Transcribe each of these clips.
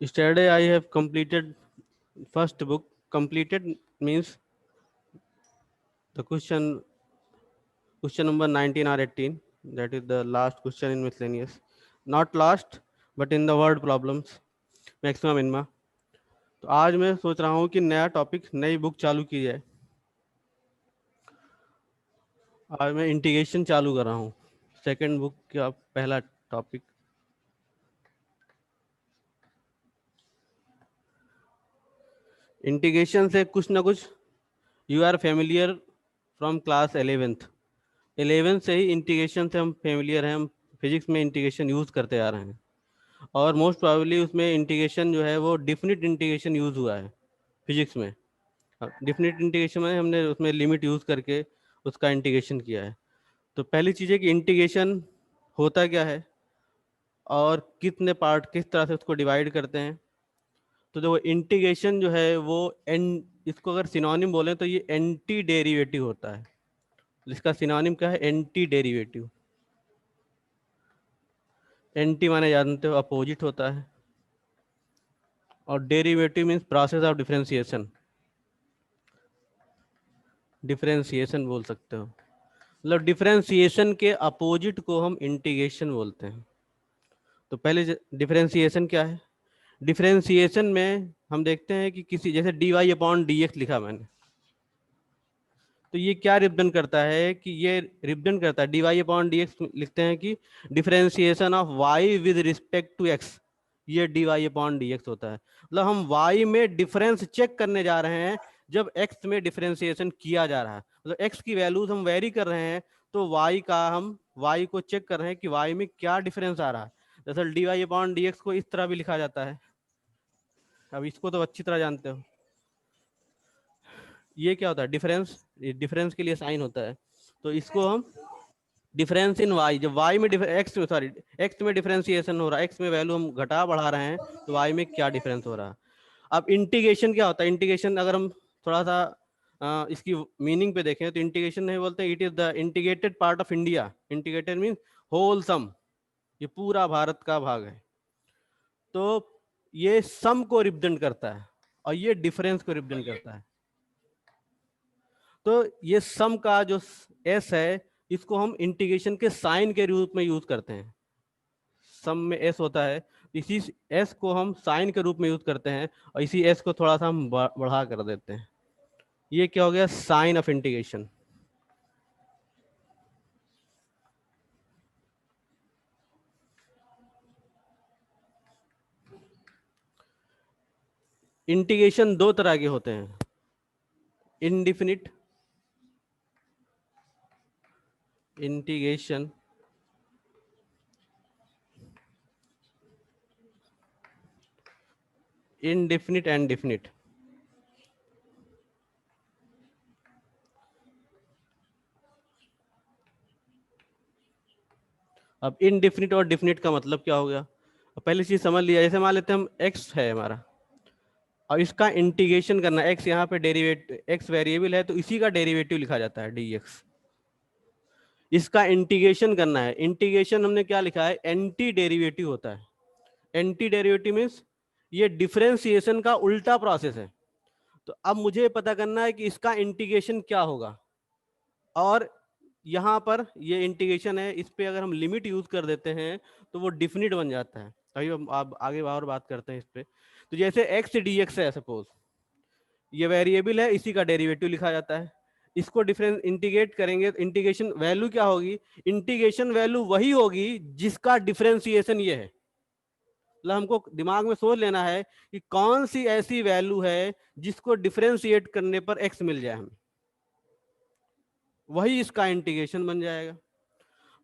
Yesterday I have completed first book. Completed means the question number 19 or 18. That is the last question in miscellaneous. Not last, but in the word problems. Maximum इनमें. तो आज मैं सोच रहा हूँ कि नया टॉपिक नई बुक चालू की जाए. आज मैं इंटीग्रेशन चालू कर रहा हूँ. सेकंड बुक का पहला टॉपिक. इंटीग्रेशन से कुछ ना कुछ you are familiar from class 11th से ही इंटीग्रेशन से हम फेमिलियर हैं. हम फिजिक्स में इंटीग्रेशन यूज़ करते आ रहे हैं और मोस्ट प्रोबेबली उसमें इंटीग्रेशन जो है वो डिफिनिट इंटीग्रेशन यूज़ हुआ है फिजिक्स में. डिफिनिट इंटीग्रेशन में हमने उसमें लिमिट यूज़ करके उसका इंटीग्रेशन किया है. तो पहली चीज़ है कि इंटीग्रेशन होता क्या है और कितने पार्ट किस तरह से उसको डिवाइड करते हैं. तो जो इंटीग्रेशन जो है वो इसको अगर सिनोनिम बोलें तो ये एंटी डेरिवेटिव होता है. जिसका सिनोनिम क्या है? Anti derivative. एंटी माने जानते हो अपोजिट होता है और derivative means process of differentiation. Differentiation बोल सकते हो. मतलब डिफरेंशिएशन के अपोजिट को हम इंटीग्रेशन बोलते हैं. तो पहले डिफरेंशिएशन क्या है? डिफरेंशिएशन में हम देखते हैं कि किसी जैसे dy अपॉन dx लिखा मैंने, तो ये क्या रिप्रेजेंट करता है कि ये रिप्रेजेंट करता है dy अपॉन dx लिखते हैं कि differentiation of y with respect to x. ये dy अपॉन dx होता है. मतलब हम y में डिफरेंस चेक करने जा रहे हैं जब x में डिफरेंशिएशन किया जा रहा है. मतलब x की वैल्यूज हम वेरी कर रहे हैं तो y का हम y को चेक कर रहे हैं कि y में क्या डिफरेंस आ रहा है. दरअसल dy अपॉन dx को इस तरह भी लिखा जाता है. अब इसको तो अच्छी तरह जानते हो. ये क्या होता है? डिफरेंस. डिफरेंस के लिए साइन होता है. तो इसको हम डिफरेंस इन वाई, जब वाई में एक्स में सॉरी एक्स में डिफरेंशिएशन हो रहा है, एक्स में वैल्यू हम घटा बढ़ा रहे हैं तो वाई में क्या डिफरेंस हो रहा है. अब इंटीग्रेशन क्या होता है? इंटीग्रेशन अगर हम थोड़ा सा इसकी मीनिंग पे देखें तो इंटीग्रेशन नहीं बोलते, it is the integrated part of India. Integrated mean whole sum. ये पूरा भारत का भाग है. तो ये सम को रिप्रेजेंट करता है और ये डिफरेंस को रिप्रेजेंट करता है. तो ये सम का जो एस है इसको हम इंटीग्रेशन के साइन के रूप में यूज करते हैं. सम में एस होता है, इसी एस को हम साइन के रूप में यूज करते हैं और इसी एस को थोड़ा सा हम बढ़ा कर देते हैं. ये क्या हो गया? Sign of integration. इंटीग्रेशन दो तरह के होते हैं. Indefinite integration, indefinite and definite. अब इनडिफिनिट और डिफिनिट का मतलब क्या हो गया? पहली चीज समझ लिया. जैसे मान लेते हैं हम एक्स है हमारा और इसका इंटीग्रेशन करना. एक्स यहाँ पे डेरिवेटिव, एक्स वेरिएबल है तो इसी का डेरिवेटिव लिखा जाता है dx. इसका इंटीग्रेशन करना है. इंटीग्रेशन हमने क्या लिखा है? एंटी डेरिवेटिव होता है. एंटी डेरिवेटिव मीन्स ये डिफरेंशिएशन का उल्टा प्रोसेस है. तो अब मुझे पता करना है कि इसका इंटीग्रेशन क्या होगा. और यहाँ पर ये इंटीग्रेशन है, इस पे अगर हम लिमिट यूज कर देते हैं तो वो डिफिनिट बन जाता है. अभी हम आप आगे और बात करते हैं इस पे. तो जैसे एक्स dx है सपोज, ये वेरिएबल है, इसी का डेरिवेटिव लिखा जाता है. इसको डिफरेंस इंटीग्रेट करेंगे तो इंटीग्रेशन वैल्यू क्या होगी? इंटीग्रेशन वैल्यू वही होगी जिसका डिफरेंशिएशन ये है. मतलब हमको दिमाग में सोच लेना है कि कौन सी ऐसी वैल्यू है जिसको डिफरेंशिएट करने पर एक्स मिल जाए हमें, वही इसका इंटीग्रेशन बन जाएगा.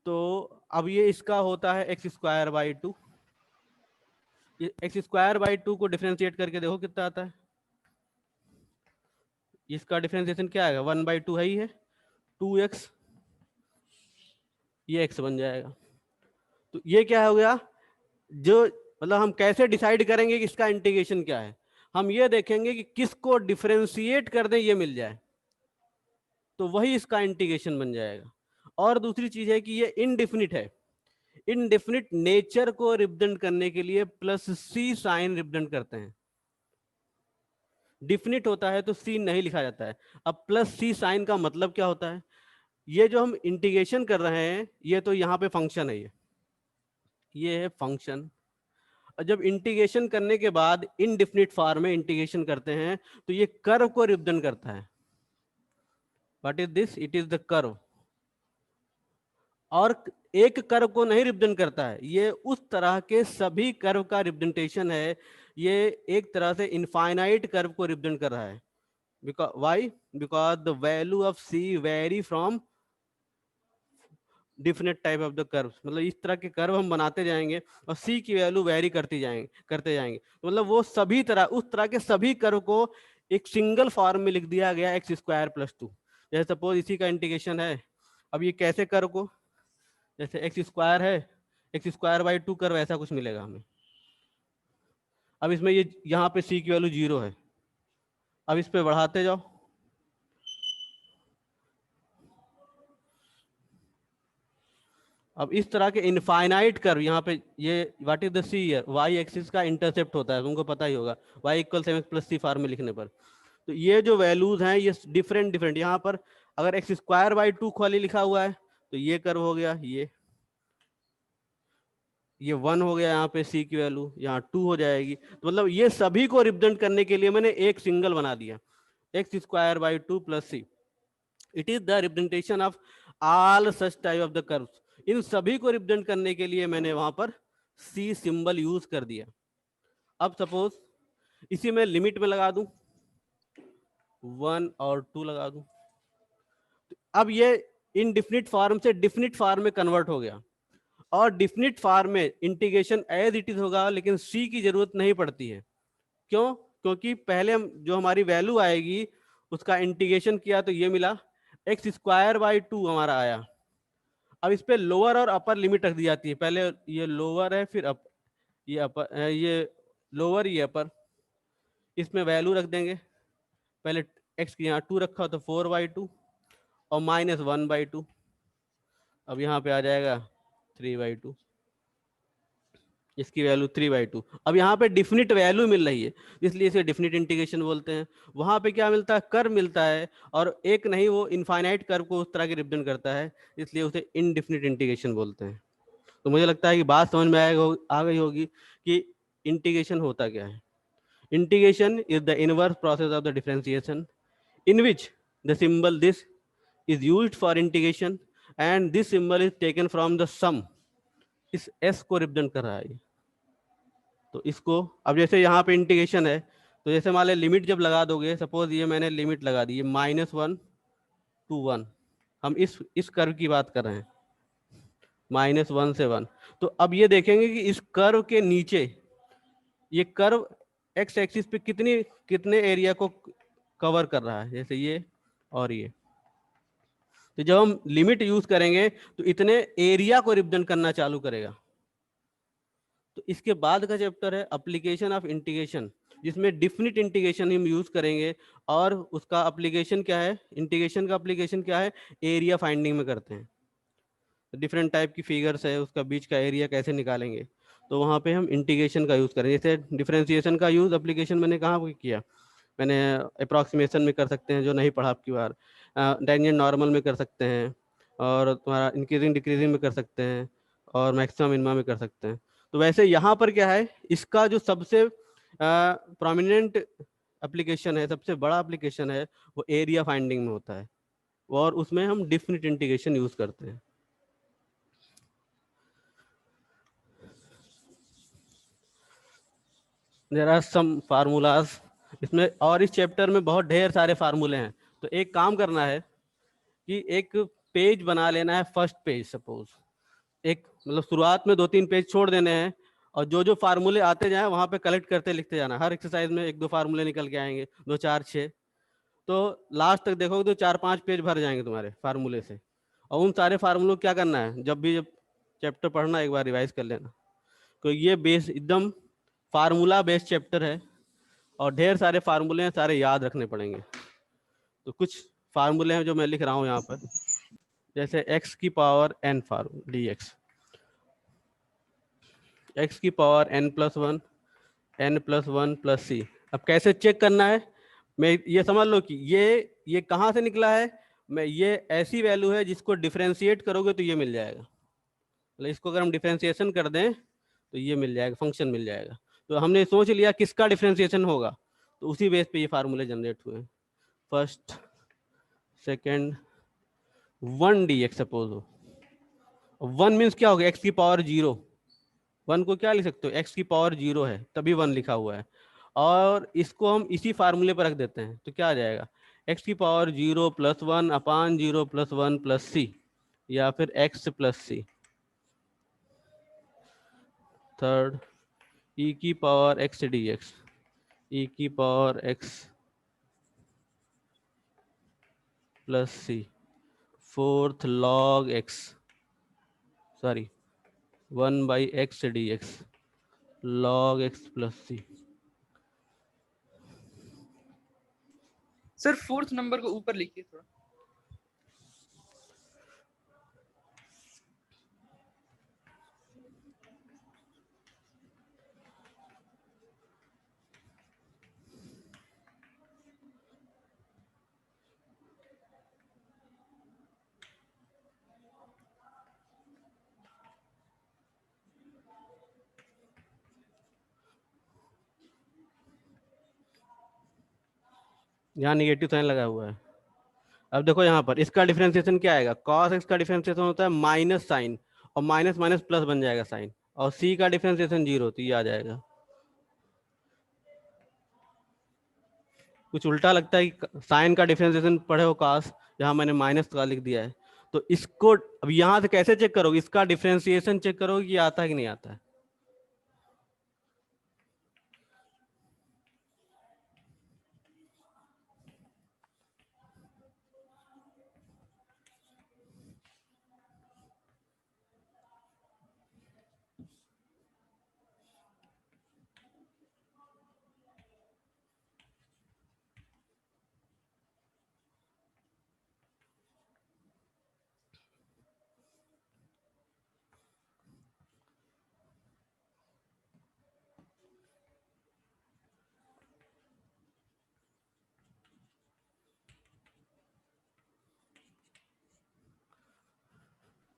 तो अब ये इसका होता है x square by two. X square by two को डिफरेंशिएट करके देखो कितना आता है. इसका डिफरेंशिएशन क्या आएगा? 1/2 है ही है. 2x, ये x बन जाएगा. तो ये क्या हो गया? जो मतलब हम कैसे डिसाइड करेंगे कि इसका इंटीग्रेशन क्या है? हम ये देखेंगे कि किसको डिफरेंशिएट कर दें ये मिल जाए तो वही इसका इंटीग्रेशन बन जाएगा. और दूसरी चीज है कि ये इनडिफिनिट है. इनडेफिनिट नेचर को रिप्रेजेंट करने के लिए प्लस सी साइन रिप्रेजेंट करते हैं। डिफिनिट होता है तो सी नहीं लिखा जाता है। अब प्लस सी साइन का मतलब क्या होता है? ये जो हम इंटीग्रेशन कर रहे हैं, ये तो यहाँ पे फंक्शन है, ये है फंक्शन। और जब इंटीग्रेशन करने के बाद इनडिफिनिट फॉर्म में इंटीग्रेशन करते हैं तो ये कर्व को रिप्रेजेंट करता है। What is this? It is the curve. और एक कर्व को नहीं रिप्रेजेंट करता है, ये उस तरह के सभी कर्व का रिप्रेजेंटेशन है। ये एक तरह से इनफाइनाइट कर्व को रिप्रेजेंट कर रहा है। Because why? Because the value of C vary from different type of the curve. मतलब इस तरह के कर्व हम बनाते जाएंगे और सी की वैल्यू वेरी करते जाएंगे। तो मतलब वो सभी तरह, उस तरह के सभी कर्व को एक सिंगल फॉर्म में लिख दिया गया एक्स स्क्वायर प्लस 2। जैसे सपोज इसी का इंटीग्रेशन है। अब ये कैसे कर्व को, जैसे एक्स स्क्वायर है, एक्स स्क्वायर बाई 2 कर्व ऐसा कुछ मिलेगा हमें। अब इसमें ये यहाँ पे सी की वैल्यू 0 है। अब इस पे बढ़ाते जाओ, अब इस तरह के इनफाइनाइट कर्व यहाँ पे, ये व्हाट इज द सी है, वाई एक्सिस का इंटरसेप्ट होता है, तुमको पता ही होगा, वाई इक्वल mx प्लस सी फॉर्म में लिखने पर। तो ये जो वैल्यूज हैं ये डिफरेंट डिफरेंट, यहाँ पर अगर एक्स स्क्वायर बाई 2 खाली लिखा हुआ है तो ये कर्व हो गया, ये 1 हो गया, यहाँ पे सी की वैल्यू यहाँ 2 हो जाएगी। तो मतलब ये सभी को रिप्रेजेंट करने के लिए मैंने एक सिंगल बना दिया, X square by 2 plus C. It is the representation of all such type of the curves. इन सभी को रिप्रेजेंट करने के लिए मैंने वहां पर सी सिंबल यूज कर दिया। अब सपोज इसी में लिमिट में लगा दूं 1 और 2 लगा दूं, अब ये इनडिफिनिट फॉर्म से डिफिनिट फॉर्म में कन्वर्ट हो गया। और डिफिनिट फॉर्म में इंटीग्रेशन एज इट इज होगा, लेकिन सी की जरूरत नहीं पड़ती है। क्यों? क्योंकि पहले हम जो हमारी वैल्यू आएगी उसका इंटीग्रेशन किया तो ये मिला एक्स स्क्वायर बाई 2 हमारा आया। अब इस पे लोअर और अपर लिमिट रख दी जाती है, पहले ये लोअर है फिर ये अपर, ये लोअर ये अपर, इसमें वैल्यू रख देंगे। पहले एक्स की यहाँ 2 रखा तो 4/2 और -1/2, अब यहाँ पे आ जाएगा 3/2, इसकी वैल्यू 3/2। अब यहाँ पे डिफिनिट वैल्यू मिल रही है इसलिए इसे डिफिनिट इंटीग्रेशन बोलते हैं। वहाँ पे क्या मिलता है? कर्व मिलता है, और एक नहीं, वो इनफाइनाइट कर्व को उस तरह के रिप्रेजेंट करता है, इसलिए उसे इनडिफिनिट इंटीग्रेशन बोलते हैं। तो मुझे लगता है कि बात समझ में आ गई होगी कि इंटीग्रेशन होता क्या है। Integration is the inverse process of the differentiation in which the symbol this is used for integration and this symbol is taken from the sum. इस एस को रिप्रेजेंट कर रहा है। तो इसको, अब जैसे यहाँ पे इंटीग्रेशन है तो जैसे मान लो लिमिट जब लगा दोगे, सपोज ये मैंने लिमिट लगा दी, -1 to 1, हम इस कर्व की बात कर रहे हैं, -1 से 1। तो अब ये देखेंगे कि इस कर्व के नीचे ये कर्व एक्स एक्सिस पे कितने एरिया को कवर कर रहा है, जैसे ये और ये। तो जब हम लिमिट यूज करेंगे तो इतने एरिया को रिप्रेजेंट करना चालू करेगा। तो इसके बाद का चैप्टर है एप्लीकेशन ऑफ इंटीग्रेशन, जिसमें डिफिनिट इंटीग्रेशन हम यूज करेंगे। और उसका एप्लीकेशन क्या है, इंटीग्रेशन का एप्लीकेशन क्या है, एरिया फाइंडिंग में करते हैं। डिफरेंट टाइप की फिगर्स है, उसका बीच का एरिया कैसे निकालेंगे, तो वहाँ पे हम इंटीग्रेशन का यूज़ करें। जैसे डिफरेंशिएशन का यूज़ एप्लीकेशन मैंने कहाँ किया, मैंने अप्रॉक्सीमेशन में कर सकते हैं जो नहीं पढ़ा आपकी बार, टेंजेंट नॉर्मल में कर सकते हैं, और तुम्हारा इंक्रीजिंग डिक्रीजिंग में कर सकते हैं, और मैक्सिमम मिनिमम में कर सकते हैं। तो वैसे यहाँ पर क्या है, इसका जो सबसे प्रोमिनेंट एप्लीकेशन है, सबसे बड़ा एप्लीकेशन है, वो एरिया फाइंडिंग में होता है, और उसमें हम डिफिनिट इंटीग्रेशन यूज़ करते हैं। देयर आर सम फार्मूलाज इसमें, और इस चैप्टर में बहुत ढेर सारे फार्मूले हैं। तो एक काम करना है कि एक पेज बना लेना है, फर्स्ट पेज सपोज, एक मतलब शुरुआत में 2-3 पेज छोड़ देने हैं, और जो जो फार्मूले आते जाए वहाँ पे कलेक्ट करते लिखते जाना। हर एक्सरसाइज में 1-2 फार्मूले निकल के आएंगे, 2, 4, 6, तो लास्ट तक देखोगे तो 4-5 पेज भर जाएंगे तुम्हारे फार्मूले से। और उन सारे फार्मूलों क्या करना है, जब चैप्टर पढ़ना एक बार रिवाइज कर लेना, क्योंकि ये बेस एकदम फार्मूला बेस्ड चैप्टर है, और ढेर सारे फार्मूले हैं, सारे याद रखने पड़ेंगे। तो कुछ फार्मूले हैं जो मैं लिख रहा हूँ यहाँ पर, जैसे x की power n formula dx, X की power n plus one, n plus one plus C. अब कैसे चेक करना है, मैं ये समझ लो कि ये कहाँ से निकला है, मैं ये ऐसी वैल्यू है जिसको डिफरेंशिएट करोगे तो ये मिल जाएगा, मतलब इसको अगर हम डिफरेंशिएशन कर दें तो ये मिल जाएगा, फंक्शन मिल जाएगा। तो हमने सोच लिया किसका डिफरेंशिएशन होगा, तो उसी बेस पे ये फार्मूले जनरेट हुए। फर्स्ट सेकेंड 1 dx सपोज हो, 1 मीन्स क्या होगा, एक्स की पावर जीरो। 1 को क्या लिख सकते हो, एक्स की पावर जीरो है तभी 1 लिखा हुआ है, और इसको हम इसी फार्मूले पर रख देते हैं तो क्या आ जाएगा, एक्स की power zero plus one upon zero plus one plus C, या फिर X plus C. Third E की power X D X, E की power X plus C. Fourth log X, sorry 1/x dx, log x plus C. Sir fourth number को ऊपर लिखिए थोड़ा। यहाँ negative sign लगा हुआ है। अब देखो यहाँ पर इसका डिफरेंशिएशन क्या आएगा, कॉस एक्स का डिफरेंशिएशन होता है माइनस साइन, और माइनस माइनस प्लस बन जाएगा साइन, और सी का डिफरेंशिएशन जीरो, तो ये आ जाएगा। कुछ उल्टा लगता है कि साइन का डिफरेंशिएशन पढ़े हो कॉस, यहाँ मैंने माइनस का लिख दिया है। तो इसको अब यहाँ से कैसे चेक करोगे, इसका डिफरेंशिएशन चेक करोगे कि आता है कि नहीं आता है।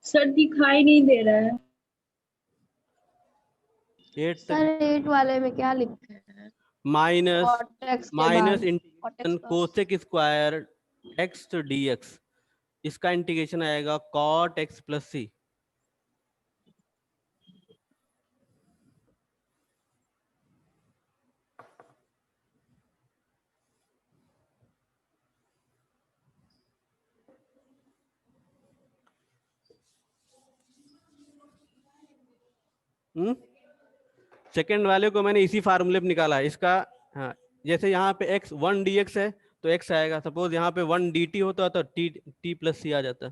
सर दिखाई नहीं दे रहा है। 8 सर तक 8 वाले में क्या लिखते हैं? माइनस cot x के माइनस बाद integration cot x cosec square X to D X, इसका इंटीग्रेशन आएगा cot X plus C. Second वाले को मैंने इसी फार्मूले पे निकाला है इसका। हाँ, जैसे यहाँ पे x 1 dx है तो x आएगा, सपोज यहाँ पे 1 dt होता तो t प्लस सी आ जाता।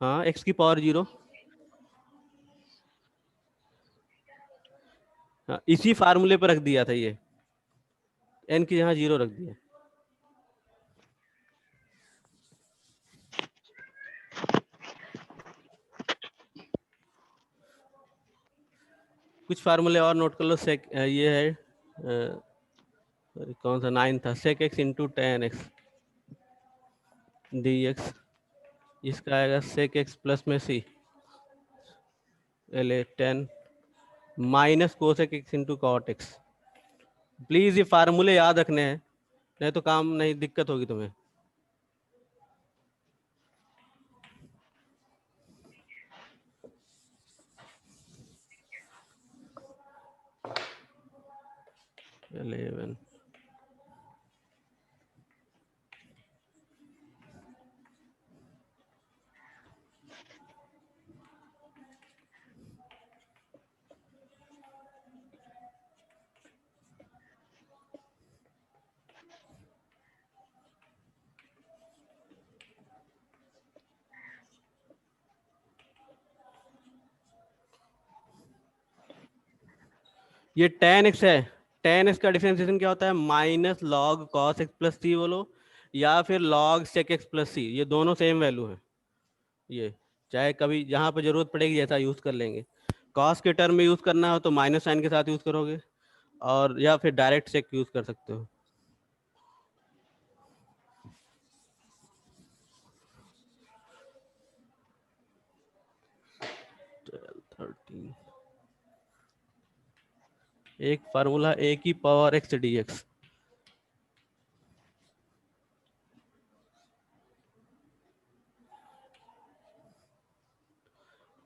हाँ, x की पावर जीरो। हाँ, इसी फार्मूले पर रख दिया था ये, n की यहाँ जीरो रख दिया। कुछ फार्मूले और नोट कर लो। ये है कौन सा 9 था, sec x into ten X D X, इसका आएगा sec x प्लस में सी ले 10 minus cosec X into cot X. Please ये फार्मूले याद रखने हैं, नहीं तो काम नहीं, दिक्कत होगी तुम्हें। इलेवन ये tan x है, tan x का डिफरेंशिएशन क्या होता है, minus log cos X plus C बोलो, या फिर log sec X plus C, ये दोनों सेम वैल्यू है। ये चाहे कभी जहाँ पे जरूरत पड़ेगी जैसा यूज कर लेंगे। कॉस के टर्म में यूज करना हो तो माइनस साइन के साथ यूज करोगे, और या फिर डायरेक्ट सेक यूज कर सकते हो। एक फार्मूला ए की पावर एक्स डी एक्स।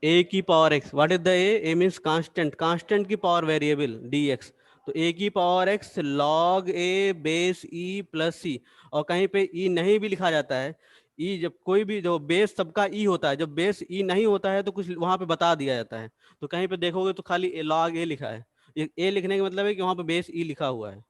ए की power x, what is the A means constant, constant की पावर वेरिएबल डी एक्स। तो ए की पावर एक्स लॉग ए बेस ई प्लस सी, और कहीं पे ई नहीं भी लिखा जाता है। ई जब कोई भी जो बेस सबका ई होता है, जब बेस ई नहीं होता है तो कुछ वहां पे बता दिया जाता है। तो कहीं पे देखोगे तो खाली लॉग ए लिखा है, ए लिखने का मतलब है कि वहां पे बेस ई लिखा हुआ है।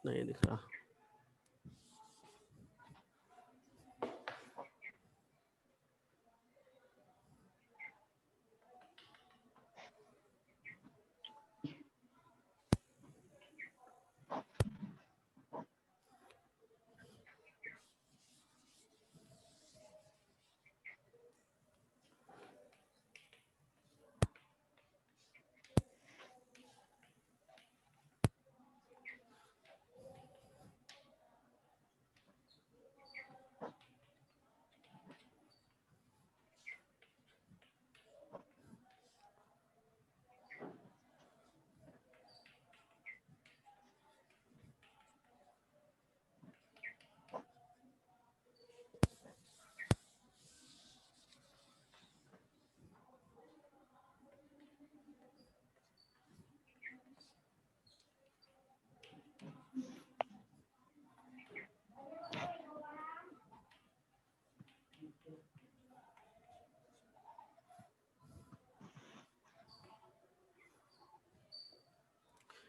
नहीं दिख रहा।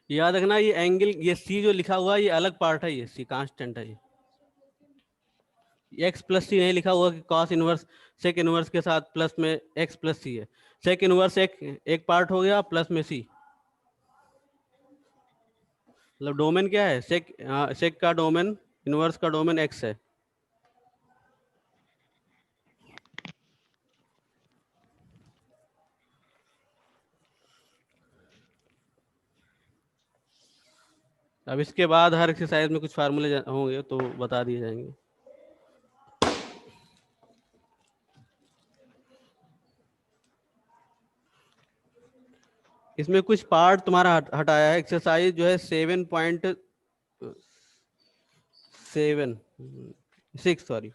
याद रखना ये एंगल, ये सी जो लिखा हुआ है ये अलग पार्ट है, ये सी कांस्टेंट है। ये एक्स प्लस सी नहीं लिखा हुआ कि कॉस इनवर्स सेक इनवर्स के साथ प्लस में एक्स प्लस सी है। सेक इनवर्स एक पार्ट हो गया प्लस में सी। मतलब डोमेन क्या है, सेक का डोमेन, इनवर्स का डोमेन एक्स है। अब इसके बाद हर एक्सरसाइज में कुछ फार्मूले होंगे तो बता दिए जाएंगे। इसमें कुछ पार्ट तुम्हारा हटाया है। एक्सरसाइज जो है 7.6 सॉरी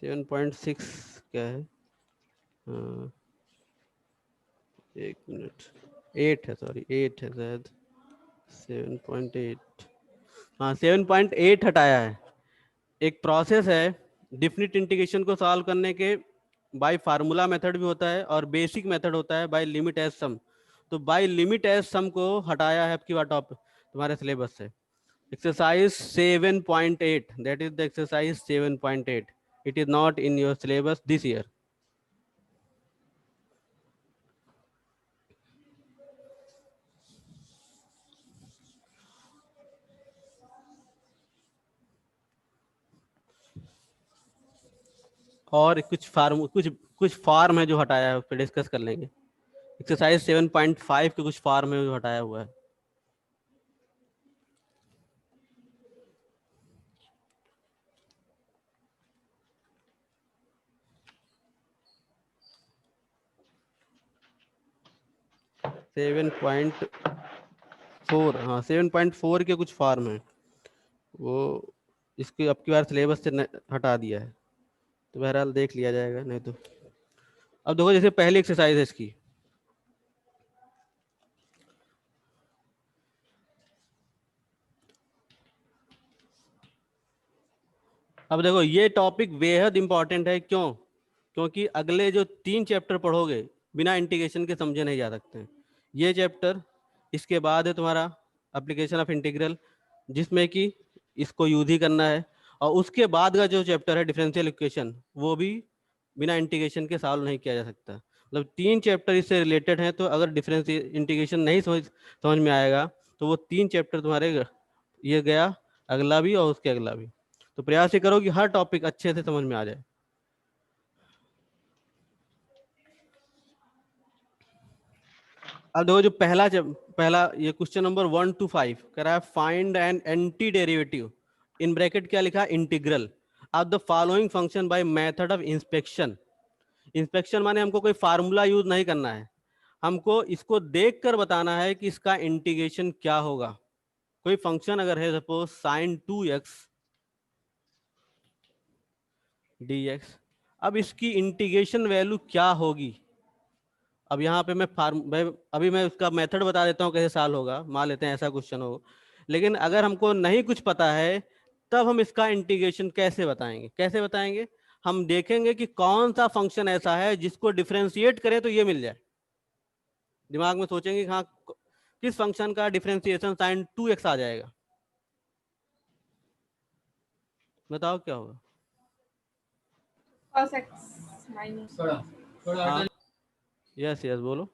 7.6 क्या है, एक मिनट, 8 है, सॉरी 8 है शायद, 7.8, हाँ 7.8 हटाया है। एक प्रोसेस है डिफिनिट इंटीग्रेशन को सॉल्व करने के, बाय फार्मूला मेथड भी होता है और बेसिक मेथड होता है बाय लिमिट एज सम। तो बाय लिमिट एज सम को हटाया है आपकी टॉप तुम्हारे सिलेबस से। Exercise 7.8, that is the exercise 7.8, it is not in your syllabus this year. और कुछ फॉर्म है जो हटाया है, उस पर डिस्कस कर लेंगे। एक्सरसाइज 7.5 के कुछ फॉर्म है जो हटाया हुआ है। सेवन पॉइंट फोर, हाँ 7.4 के कुछ फॉर्म है वो इसकी अब की बार सिलेबस से हटा दिया है, तो बहरहाल देख लिया जाएगा, नहीं तो। अब देखो जैसे पहली एक्सरसाइज है इसकी, अब देखो ये टॉपिक बेहद इंपॉर्टेंट है। क्यों? क्योंकि अगले जो 3 चैप्टर पढ़ोगे बिना इंटीग्रेशन के समझे नहीं जा सकते हैं। ये चैप्टर, इसके बाद है तुम्हारा एप्लीकेशन ऑफ इंटीग्रल, जिसमें कि इसको यूज ही करना है, और उसके बाद का जो चैप्टर है डिफरेंशियल इक्वेशन, वो भी बिना इंटीग्रेशन के सॉल्व नहीं किया जा सकता। मतलब 3 चैप्टर इससे रिलेटेड हैं, तो अगर डिफरेंस इंटीग्रेशन नहीं समझ में आएगा तो वो 3 चैप्टर तुम्हारे ये गया, अगला भी और उसके अगला भी। तो प्रयास ये करो कि हर टॉपिक अच्छे से समझ में आ जाए। अब देखो जो पहला ये क्वेश्चन नंबर 1 to 5 कह रहा है find an anti derivative, in bracket क्या लिखा है, integral of the following function by method of inspection. Inspection माने हमको कोई फार्मूला यूज नहीं करना है, हमको इसको देखकर बताना है कि इसका इंटीग्रेशन क्या होगा। कोई फंक्शन अगर है सपोज sin 2x dx, अब इसकी इंटीग्रेशन वैल्यू क्या होगी। अब यहाँ पे अभी मैं उसका मेथड बता देता हूँ कैसे सॉल्व होगा, मान लेते हैं ऐसा क्वेश्चन हो। लेकिन अगर हमको नहीं कुछ पता है, तब हम इसका इंटीग्रेशन कैसे बताएंगे, हम देखेंगे कि कौन सा फंक्शन ऐसा है जिसको डिफरेंशिएट करें तो ये मिल जाए। दिमाग में सोचेंगे कि हाँ किस फंक्शन का डिफरेंशिएशन sin 2x आ जाएगा, बताओ क्या होगा। cos x minus हाँ, यस बोलो।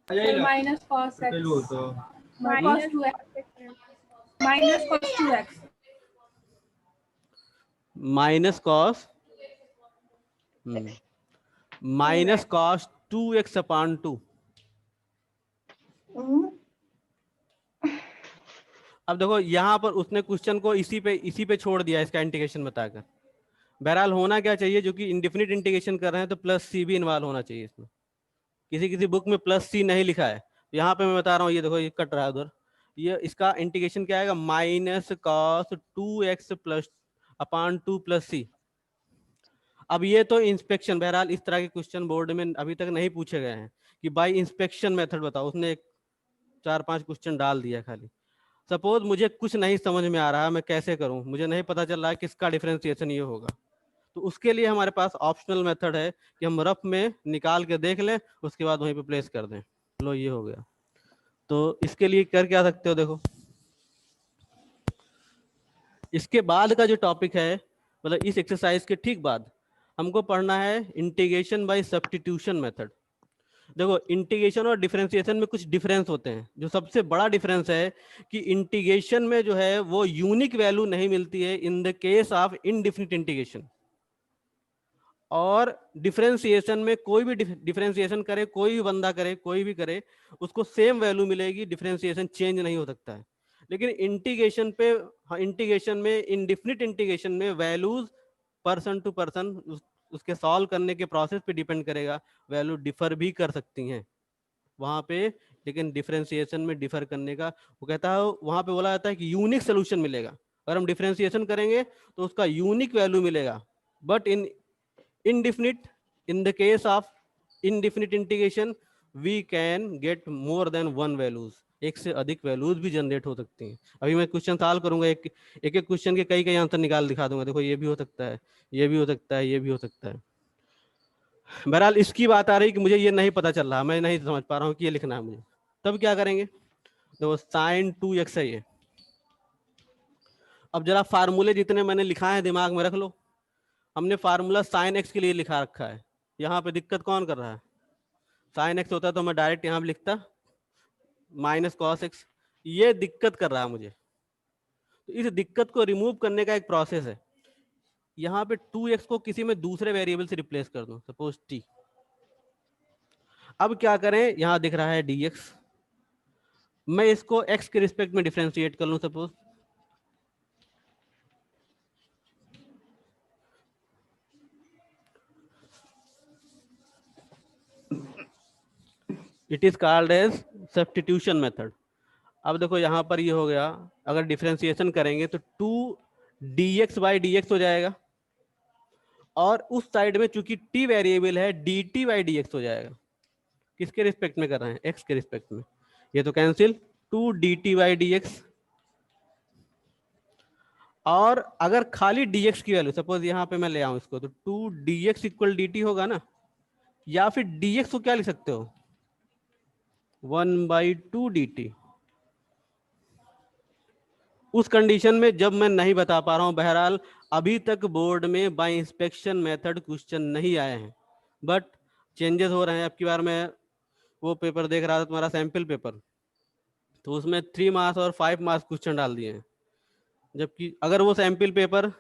minus cos x minus 2x minus cos 2x minus cos 2x upon 2। अब देखो यहाँ पर उसने क्वेश्चन को इसी पे छोड़ दिया इसका इंटीग्रेशन बताकर। बहरहाल होना क्या चाहिए, जो कि इंडिफिनिट इंटीग्रेशन कर रहे हैं तो प्लस सी भी इन्वॉल्व होना चाहिए इसमें। किसी बुक में प्लस सी नहीं लिखा है, यहाँ पे मैं बता रहा हूँ, ये देखो ये कट रहा है उधर। ये इसका इंटीग्रेशन क्या आएगा, minus cos 2x plus upon 2 plus C. अब ये तो इंस्पेक्शन, बहरहाल इस तरह के क्वेश्चन बोर्ड में अभी तक नहीं पूछे गए हैं कि बाय इंस्पेक्शन मेथड बताओ। उसने 4-5 क्वेश्चन डाल दिया खाली। सपोज मुझे कुछ नहीं समझ में आ रहा, मैं कैसे करूं, मुझे नहीं पता चल रहा है किसका डिफरेंशिएशन ये होगा, तो उसके लिए हमारे पास ऑप्शनल मेथड है कि हम रफ में निकाल के देख लें, उसके बाद वहीं पे प्लेस कर दें। लो ये हो गया। तो इसके लिए कर क्या सकते हो, देखो इसके बाद का जो टॉपिक है, मतलब इस एक्सरसाइज के ठीक बाद हमको पढ़ना है इंटीग्रेशन बाय सब्स्टिट्यूशन मेथड। देखो इंटीग्रेशन और डिफरेंशिएशन में कुछ डिफरेंस होते हैं। जो सबसे बड़ा डिफरेंस है कि इंटीग्रेशन में जो है वो यूनिक वैल्यू नहीं मिलती है in the case of indefinite integration, और डिफरेंशिएशन में कोई भी डिफरेंशिएशन करे, कोई भी बंदा करे, कोई भी करे, उसको सेम वैल्यू मिलेगी, डिफरेंशिएशन चेंज नहीं हो सकता है। लेकिन इंटीग्रेशन पे, इंटीग्रेशन में, इनडिफिनिट इंटीग्रेशन में वैल्यूज पर्सन टू पर्सन उसके सॉल्व करने के प्रोसेस पे डिपेंड करेगा, वैल्यू डिफर भी कर सकती हैं वहां पे। लेकिन डिफरेंशिएशन में डिफर करने का वो कहता है, वहां पे बोला जाता है कि यूनिक सोल्यूशन मिलेगा। अगर हम डिफरेंशिएशन करेंगे तो उसका यूनिक वैल्यू मिलेगा, but in indefinite, in the case of indefinite integration we can get more than one values, एक से अधिक वैल्यूज भी जनरेट हो सकती हैं। अभी मैं क्वेश्चन सॉल्व करूंगा, एक क्वेश्चन के कई आंसर निकाल दिखा दूंगा। देखो ये भी हो सकता है, ये भी हो सकता है, ये भी हो सकता है। बहरहाल इसकी बात आ रही कि मुझे ये नहीं पता चल रहा, मैं नहीं समझ पा रहा हूँ कि ये लिखना है मुझे, तब क्या करेंगे, देखो sin 2x है ये। अब जरा फार्मूले जितने मैंने लिखा है दिमाग में रख लो। हमने फार्मूला sin x के लिए लिखा रखा है। यहाँ पे दिक्कत कौन कर रहा है, sin x होता तो मैं डायरेक्ट यहाँ पे लिखता माइनस कॉस एक्स। ये दिक्कत कर रहा है मुझे, तो इस दिक्कत को रिमूव करने का एक प्रोसेस है। यहाँ पे 2x को किसी में दूसरे वेरिएबल से रिप्लेस कर दूं, सपोज t। अब क्या करें, यहाँ दिख रहा है dx, मैं इसको x के रिस्पेक्ट में डिफरेंशिएट कर लूं, suppose it is called as substitution method. अब देखो यहाँ पर ये हो गया, अगर डिफरेंशिएशन करेंगे तो 2 dx बाई dx हो जाएगा, और उस साइड में चूंकि t वेरिएबल है dt बाई dx हो जाएगा। किसके रिस्पेक्ट में कर रहे हैं? x के रिस्पेक्ट में। ये तो कैंसिल, 2 dt बाई dx। और अगर खाली dx की वैल्यू, सपोज यहाँ पे मैं ले आऊं इसको, तो 2 dx इक्वल dt होगा ना, या फिर dx को क्या लिख सकते हो? 1/2 dt। उस कंडीशन में जब मैं नहीं बता पा रहा हूं, बहरहाल अभी तक बोर्ड में बाय इंस्पेक्शन मेथड क्वेश्चन नहीं आए हैं, बट चेंजेस हो रहे हैं। अब की बार मैं वो पेपर देख रहा था तुम्हारा सैंपल पेपर, तो उसमें 3 मार्क्स और 5 मार्क्स क्वेश्चन डाल दिए हैं, जबकि अगर वो सैंपल पेपर,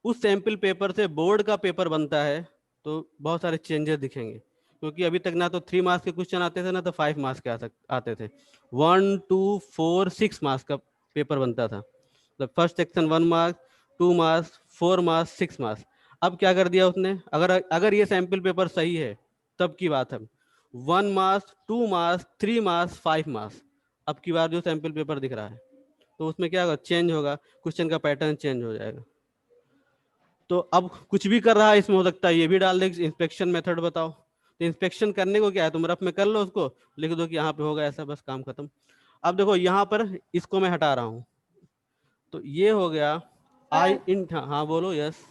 उस सैंपल पेपर से बोर्ड का पेपर बनता है तो बहुत सारे चेंजेस दिखेंगे, क्योंकि अभी तक ना तो 3 मार्क्स के क्वेश्चन आते थे ना तो 5 मार्क्स के आते थे। 1 2 4 6 मार्क्स का पेपर बनता था। First section 1 marks, 2 marks, 4 marks, 6 marks. अब क्या कर दिया उसने, अगर ये सैंपल पेपर सही है तब की बात है, 1 मार्क्स, 2 मार्क्स, 3 मार्क्स, 5 मार्क्स। अब की बार जो सैंपल पेपर दिख रहा है तो उसमें क्या होगा, चेंज होगा, क्वेश्चन का पैटर्न चेंज हो जाएगा। तो अब कुछ भी कर रहा है इसमें, हो सकता है ये भी डाल दे इंस्पेक्शन मेथड बताओ। तो इंस्पेक्शन करने को क्या है, तुम रफ में कर लो, उसको लिख दो कि यहाँ पे होगा ऐसा, बस काम खत्म। अब देखो यहाँ पर इसको मैं हटा रहा हूँ, तो ये हो गया आई इन, हाँ बोलो। Yes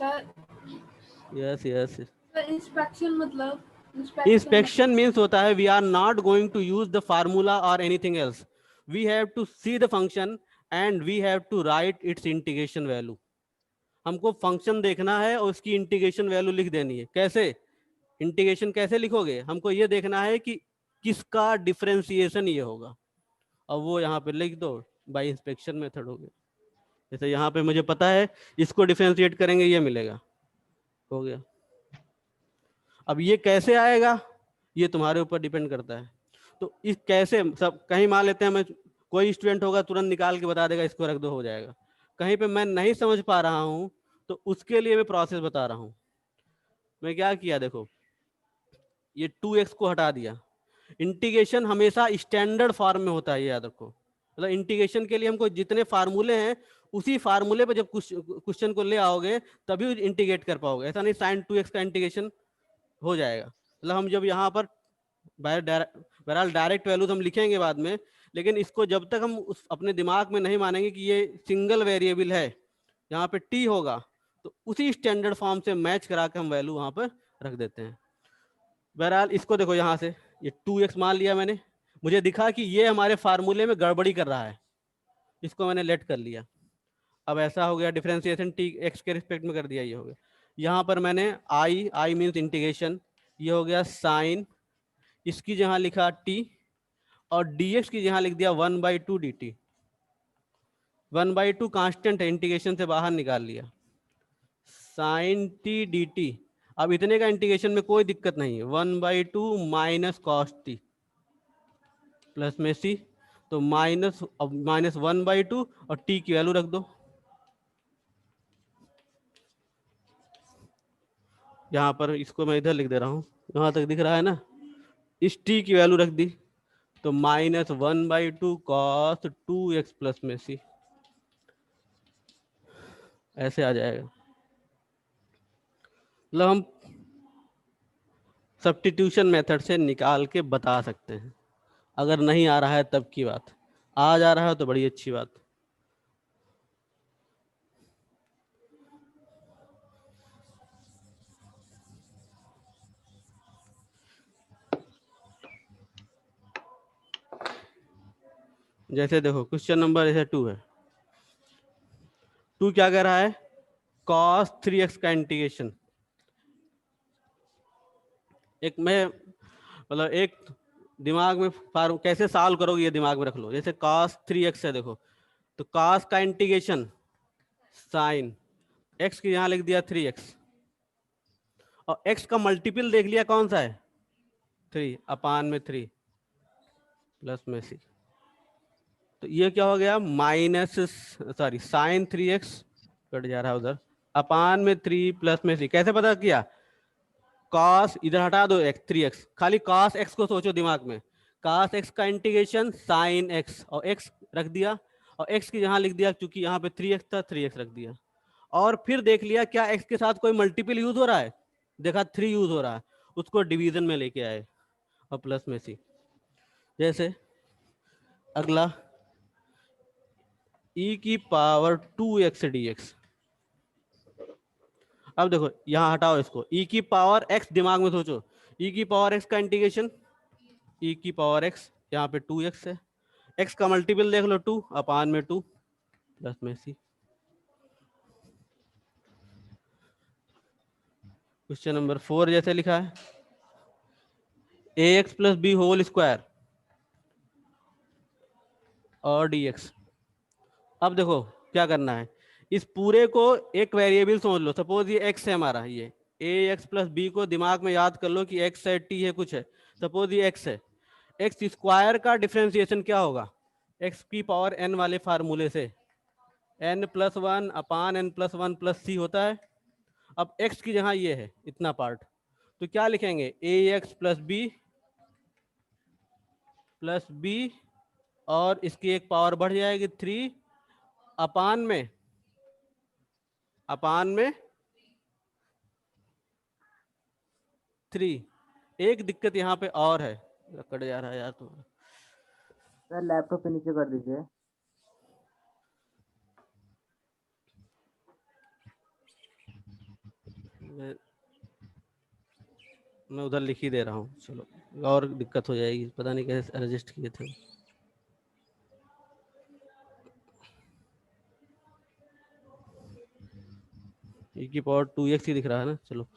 yes yes. इंस्पेक्शन मतलब इंस्पेक्शन मीन्स होता है we are not going to use the formula और anything else, we have to see the function and we have to write its integration value. हमको फंक्शन देखना है और उसकी integration value लिख देनी है। कैसे इंटीग्रेशन कैसे लिखोगे, हमको ये देखना है कि किसका डिफरेंशिएशन ये होगा, और वो यहाँ पे लिख दो, बाय इंस्पेक्शन मेथड हो गया। जैसे यहाँ पे मुझे पता है इसको डिफरेंशिएट करेंगे ये मिलेगा, हो गया। अब ये कैसे आएगा ये तुम्हारे ऊपर डिपेंड करता है। तो इस कैसे सब कहीं मान लेते हैं, मैं कोई स्टूडेंट होगा तुरंत निकाल के बता देगा इसको रख दो, हो जाएगा। कहीं पे मैं नहीं समझ पा रहा हूँ तो उसके लिए मैं प्रोसेस बता रहा हूँ। मैं क्या किया, देखो ये 2x को हटा दिया। इंटीग्रेशन हमेशा स्टैंडर्ड फॉर्म में होता है, ये याद रखो। मतलब इंटीग्रेशन के लिए हमको जितने फार्मूले हैं उसी फार्मूले पे जब क्वेश्चन को ले आओगे तभी इंटीग्रेट कर पाओगे। ऐसा नहीं sin 2x का इंटीग्रेशन हो जाएगा। मतलब हम जब यहाँ पर बहरहाल डायरेक्ट वैल्यूज हम लिखेंगे बाद में, लेकिन इसको जब तक हम अपने दिमाग में नहीं मानेंगे कि ये सिंगल वेरिएबल है, यहाँ पे t होगा, तो उसी स्टैंडर्ड फॉर्म से मैच करा के हम वैल्यू वहाँ पर रख देते हैं। बहरहाल इसको देखो, यहाँ से ये 2x मान लिया मैंने, मुझे दिखा कि ये हमारे फार्मूले में गड़बड़ी कर रहा है, इसको मैंने लेट कर लिया। अब ऐसा हो गया डिफरेंशिएशन t x के रिस्पेक्ट में कर दिया, ये हो गया। यहाँ पर मैंने i मीन्स इंटीग्रेशन, ये हो गया साइन, इसकी जहाँ लिखा t, और dx की जहाँ लिख दिया 1/2 dt। 1/2 कांस्टेंट है, इंटीग्रेशन से बाहर निकाल लिया, साइन t dt। अब इतने का इंटीग्रेशन में कोई दिक्कत नहीं है, 1/2 माइनस कॉस टी प्लस में सी, तो माइनस 1/2 और t की वैल्यू रख दो। यहाँ पर इसको मैं इधर लिख दे रहा हूँ, यहाँ तक दिख रहा है ना, इस t की वैल्यू रख दी, तो माइनस 1/2 कॉस 2x प्लस में सी, ऐसे आ जाएगा। मतलब हम सब्स्टिट्यूशन मेथड से निकाल के बता सकते हैं। अगर नहीं आ रहा है तब की बात, आ जा रहा है तो बड़ी अच्छी बात। जैसे देखो क्वेश्चन नंबर जैसे 2 है, 2 क्या कह रहा है, cos 3x का इंटीग्रेशन। एक मैं मतलब एक दिमाग में फार्म कैसे सॉल्व करोगे ये दिमाग में रख लो। जैसे cos 3x है, देखो तो cos का इंटीग्रेशन साइन x की यहाँ लिख दिया 3x, और x का मल्टीपल देख लिया कौन सा है, 3 अपान में 3 प्लस में सी, तो ये क्या हो गया minus sorry sine 3x cut जा रहा है उधर, अपान में 3 प्लस में सी। कैसे पता किया, cos इधर हटा दो x 3x, खाली cos x को सोचो दिमाग में, cos x का इंटीग्रेशन sin x, और x रख दिया, और x की जहां लिख दिया, क्योंकि यहाँ पे 3x था 3x रख दिया, और फिर देख लिया क्या x के साथ कोई मल्टीपल यूज हो रहा है, देखा 3 यूज हो रहा है, उसको डिवीजन में लेके आए और प्लस में सी। जैसे अगला e की पावर 2x dx। अब देखो यहां हटाओ इसको, e की पावर x, दिमाग में सोचो e की पावर x का इंटीग्रेशन, e की पावर x यहाँ पे 2x है, x का मल्टीपल देख लो 2 अपान में 2 प्लस में सी। क्वेश्चन नंबर 4 जैसे लिखा है ax plus B whole square और dx। अब देखो क्या करना है, इस पूरे को एक वेरिएबल समझ लो, सपोज ये x है हमारा, ये ax प्लस बी को दिमाग में याद कर लो कि x है t है कुछ है, सपोज ये x है, x स्क्वायर का डिफरेंशिएशन क्या होगा, x की पावर n वाले फार्मूले से n plus one upon n plus one plus C होता है। अब x की जगह ये है इतना पार्ट, तो क्या लिखेंगे ax प्लस बी और इसकी एक पावर बढ़ जाएगी 3 अपान में 3। एक दिक्कत यहाँ पे और है, कट जा रहा है यार तुम्हारा, सर लैपटॉप पे नीचे कर दीजिए। मैं उधर लिख ही दे रहा हूँ, चलो और दिक्कत हो जाएगी, पता नहीं कैसे रजिस्ट किए थे। e की पावर 2x ही दिख रहा है ना। चलो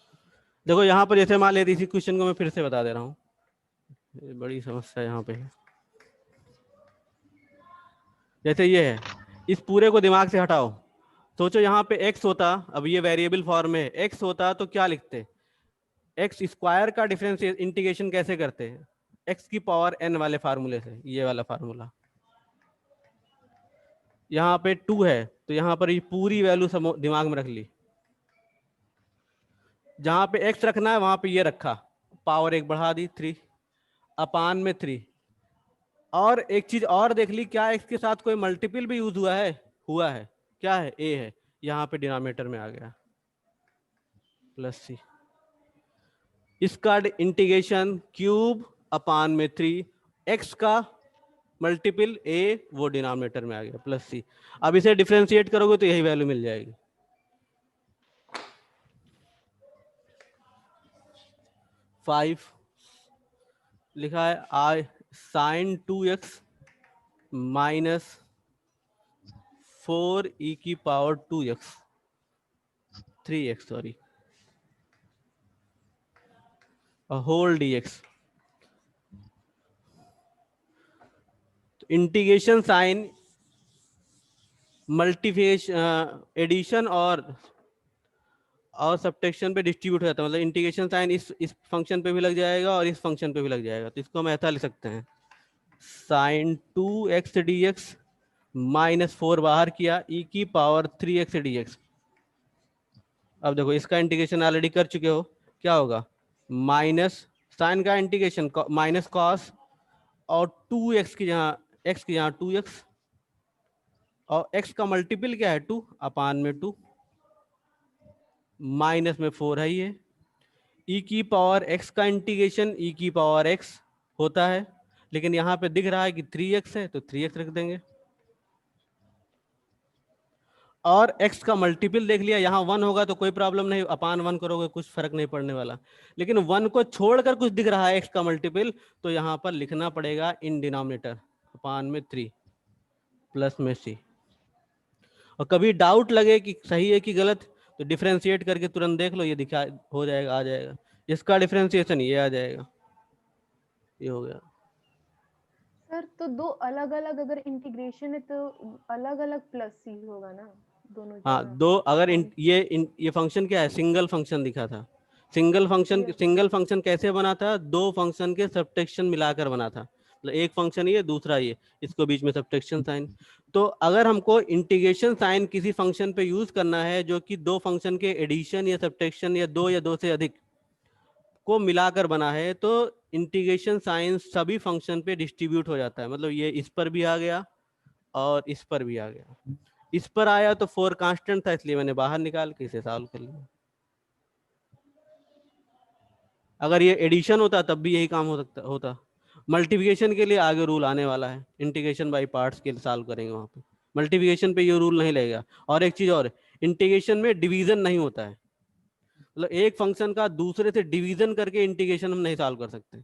देखो यहाँ पर जैसे मान लेते इसी क्वेश्चन को मैं फिर से बता दे रहा हूँ, बड़ी समस्या यहाँ पे है। जैसे ये है, इस पूरे को दिमाग से हटाओ, सोचो यहाँ पे x होता, अब ये वेरिएबल फॉर्म में x होता तो क्या लिखते, x स्क्वायर का डिफरेंस इंटीग्रेशन कैसे करते हैं, x की पावर n वाले फार्मूले से, ये वाला फार्मूला। यहाँ पे 2 है तो यहाँ पर ये पूरी वैल्यू दिमाग में रख ली, जहां पे x रखना है वहां पे ये रखा, पावर 1 बढ़ा दी 3 अपान में 3। और एक चीज और देख ली, क्या x के साथ कोई मल्टीपल भी यूज हुआ है, क्या है a है, यहाँ पे डिनोमिनेटर में आ गया प्लस सी। इसका इंटीग्रेशन क्यूब अपान में 3, x का मल्टीपल a वो डिनोमिनेटर में आ गया प्लस सी। अब इसे डिफरेंशिएट करोगे तो यही वैल्यू मिल जाएगी। 5 लिखा है I sine 2x minus 4 e की power 2x 3x sorry whole dx। Integration sine multiplication addition और सब्ट्रैक्शन पे डिस्ट्रीब्यूट हो जाता है, मतलब इंटीग्रेशन साइन इस फंक्शन पे भी लग जाएगा और इस फंक्शन पे भी लग जाएगा, तो इसको हम ऐसा लिख सकते हैं साइन 2x dx माइनस 4 बाहर किया e की पावर 3x dx। अब देखो इसका इंटीग्रेशन ऑलरेडी कर चुके हो, क्या होगा माइनस साइन का इंटीग्रेशन माइनस कॉस और 2x की जहाँ x की जहाँ 2x और x का मल्टीपल क्या है 2 अपान में 2 माइनस में 4 है ये e की पावर x का इंटीग्रेशन e की पावर x होता है, लेकिन यहाँ पे दिख रहा है कि 3x है तो 3x रख देंगे और x का मल्टीपल देख लिया, यहाँ 1 होगा तो कोई प्रॉब्लम नहीं, अपान 1 करोगे कुछ फर्क नहीं पड़ने वाला, लेकिन 1 को छोड़कर कुछ दिख रहा है x का मल्टीपल तो यहाँ पर लिखना पड़ेगा इन डिनोमिनेटर अपान में 3 प्लस में c। और कभी डाउट लगे कि सही है कि गलत तो डिफरेंशिएट करके तुरंत देख लो, ये दिखा हो जाएगा, आ जाएगा इसका डिफरेंशिएशन ये आ जाएगा, ये हो गया। सर तो दो अलग अलग अगर इंटीग्रेशन है तो अलग अलग प्लस सी होगा ना दोनों हाँ जगह? दो अगर ये फंक्शन क्या है, सिंगल फंक्शन दिखा था, सिंगल फंक्शन कैसे बना था, दो फंक्शन के सब्ट्रैक्शन मिलाकर बना था, मतलब एक फंक्शन ये दूसरा ये, इसको बीच में सब्ट्रैक्शन साइन। तो अगर हमको इंटीग्रेशन साइन किसी फंक्शन पे यूज करना है जो कि दो फंक्शन के एडिशन या सब्ट्रैक्शन या दो से अधिक को मिलाकर बना है, तो इंटीग्रेशन साइन सभी फंक्शन पे डिस्ट्रीब्यूट हो जाता है, मतलब ये इस पर भी आ गया और इस पर भी आ गया। इस पर आया तो 4 कांस्टेंट था, इसलिए मैंने बाहर निकाल के इसे सॉल्व कर लिया। अगर ये एडिशन होता तब भी यही काम होता। मल्टीप्लिकेशन के लिए आगे रूल आने वाला है, इंटीग्रेशन बाय पार्ट्स के लिए सॉल्व करेंगे वहाँ पे। मल्टीप्लिकेशन पे ये रूल नहीं लगेगा। और एक चीज और, इंटीग्रेशन में डिवीजन नहीं होता है, मतलब एक फंक्शन का दूसरे से डिवीजन करके इंटीग्रेशन हम नहीं सॉल्व कर सकते।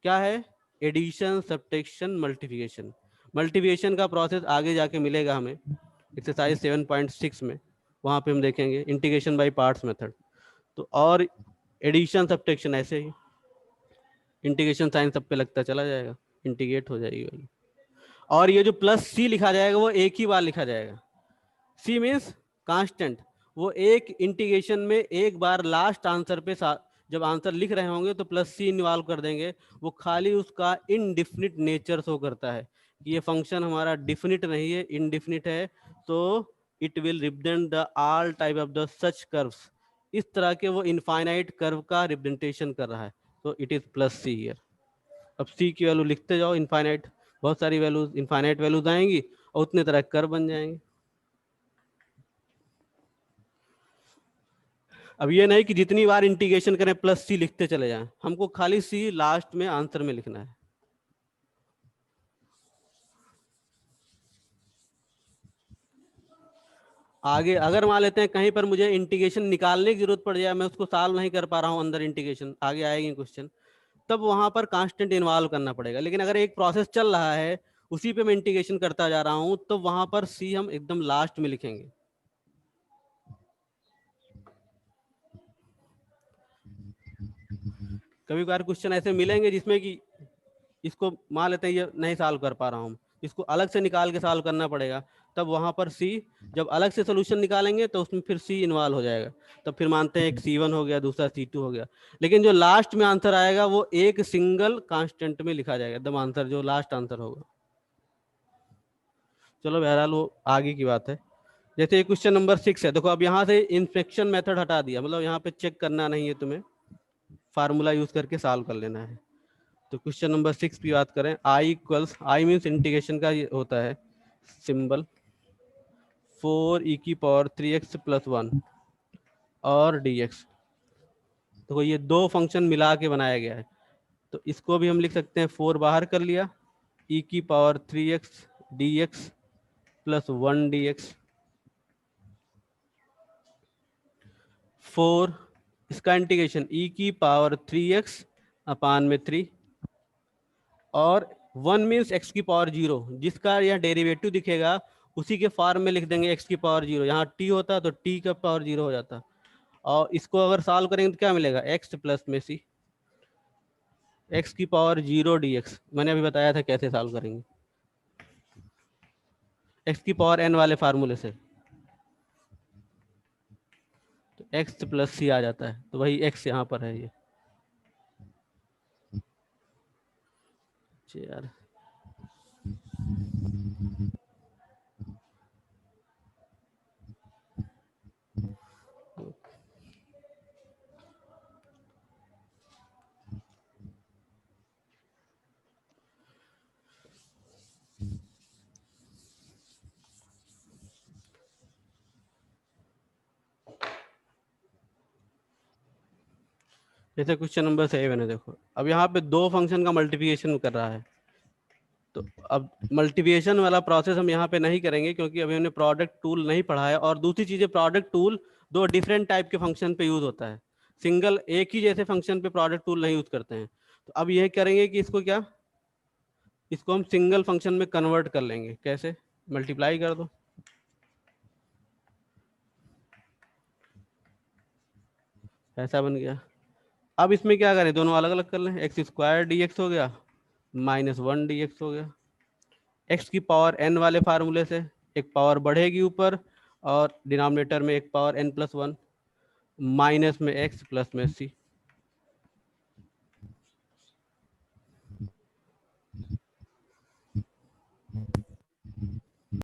क्या है? Addition, subtraction, multiplication. मल्टीप्लिकेशन का प्रोसेस आगे जाके मिलेगा हमें एक्सरसाइज 7.6 में, वहाँ पे हम देखेंगे इंटीग्रेशन बाय पार्ट्स मेथड। तो और एडिशन, सब्ट्रैक्शन ऐसे ही इंटीग्रेशन साइन सब पे लगता चला जाएगा, इंटीग्रेट हो जाएगी वैल्यू। और ये जो प्लस सी लिखा जाएगा वो एक ही बार लिखा जाएगा। सी मीन्स कांस्टेंट, वो एक इंटीग्रेशन में एक बार लास्ट आंसर पे जब आंसर लिख रहे होंगे तो प्लस सी इन्वॉल्व कर देंगे। वो खाली उसका इनडिफिनिट नेचर शो करता है कि ये फंक्शन हमारा डिफिनिट नहीं है, इनडिफिनिट है, तो it will represent the all type of the such curves. इस तरह के वो इनफाइनाइट कर्व का रिप्रेजेंटेशन कर रहा है, तो it is plus see here. अब सी की वैल्यू लिखते जाओ, इनफाइनाइट, बहुत सारी वैल्यूज, इनफाइनाइट वैल्यूज आएंगी और उतने तरह कर्व बन जाएंगे। अब ये नहीं कि जितनी बार इंटीग्रेशन करें प्लस सी लिखते चले जाएं, हमको खाली सी लास्ट में आंसर में लिखना है। आगे अगर मान लेते हैं कहीं पर मुझे इंटीग्रेशन निकालने की जरूरत पड़ जाए, मैं उसको सॉल्व नहीं कर पा रहा हूं अंदर इंटीग्रेशन, आगे आएगी क्वेश्चन, तब वहां पर कांस्टेंट इन्वॉल्व करना पड़ेगा। लेकिन अगर एक प्रोसेस चल रहा है उसी पे मैं इंटीग्रेशन करता जा रहा हूं, तो वहां पर सी हम एकदम लास्ट में लिखेंगे। कभी कभार क्वेश्चन ऐसे मिलेंगे जिसमें कि इसको मान लेते हैं ये नहीं सॉल्व कर पा रहा हूँ, इसको अलग से निकाल के सॉल्व करना पड़ेगा, तब वहां पर सी, जब अलग से सोल्यूशन निकालेंगे तो उसमें फिर सी इन्वॉल्व हो जाएगा, तब फिर मानते हैं एक C1 हो गया, दूसरा C2 हो गया। लेकिन जो लास्ट में आंसर आएगा वो एक सिंगल कांस्टेंट में लिखा जाएगा, एकदम आंसर जो लास्ट आंसर होगा। चलो बहरहाल वो आगे की बात है। जैसे क्वेश्चन नंबर 6 है, देखो अब यहाँ से इंस्पेक्शन मेथड हटा दिया, मतलब यहाँ पे चेक करना नहीं है तुम्हें, फार्मूला यूज करके सॉल्व कर लेना है। तो क्वेश्चन नंबर 6 की बात करें, I equals, I means integration का ये होता है सिंबल 4e⁻³ + 1 और dx। तो ये दो फंक्शन मिला के बनाया गया है, तो इसको भी हम लिख सकते हैं 4 बाहर कर लिया, e⁻³ dx + 1 dx, 4 इसका इंटीग्रेशन e⁻³ और 1 मीन्स x⁻0, जिसका यह डेरिवेटिव दिखेगा उसी के फॉर्म में लिख देंगे x⁻0। यहाँ t होता तो t⁻0 हो जाता, और इसको अगर सॉल्व करेंगे तो क्या मिलेगा, x प्लस में c, x⁻0 dx। मैंने अभी बताया था कैसे सॉल्व करेंगे, x⁻n वाले फार्मूले से, तो x प्लस c आ जाता है, तो वही x यहाँ पर है ये। यार जैसे क्वेश्चन नंबर 7 है, देखो अब यहाँ पे दो फंक्शन का मल्टीप्लिकेशन कर रहा है, तो अब मल्टीप्लिकेशन वाला प्रोसेस हम यहाँ पे नहीं करेंगे क्योंकि अभी हमने प्रोडक्ट टूल नहीं पढ़ा है। और दूसरी चीज़, प्रोडक्ट टूल दो डिफरेंट टाइप के फंक्शन पे यूज होता है, सिंगल एक ही जैसे फंक्शन पे प्रोडक्ट टूल नहीं यूज करते हैं। तो अब यह करेंगे कि इसको क्या, इसको हम सिंगल फंक्शन में कन्वर्ट कर लेंगे। कैसे, मल्टीप्लाई कर दो, ऐसा बन गया। अब इसमें क्या करें, दोनों अलग अलग कर लें, x² dx हो गया, -1 dx हो गया। x⁻n वाले फार्मूले से एक पावर बढ़ेगी ऊपर और डिनोमिनेटर में एक पावर n + 1, माइनस में x प्लस में c।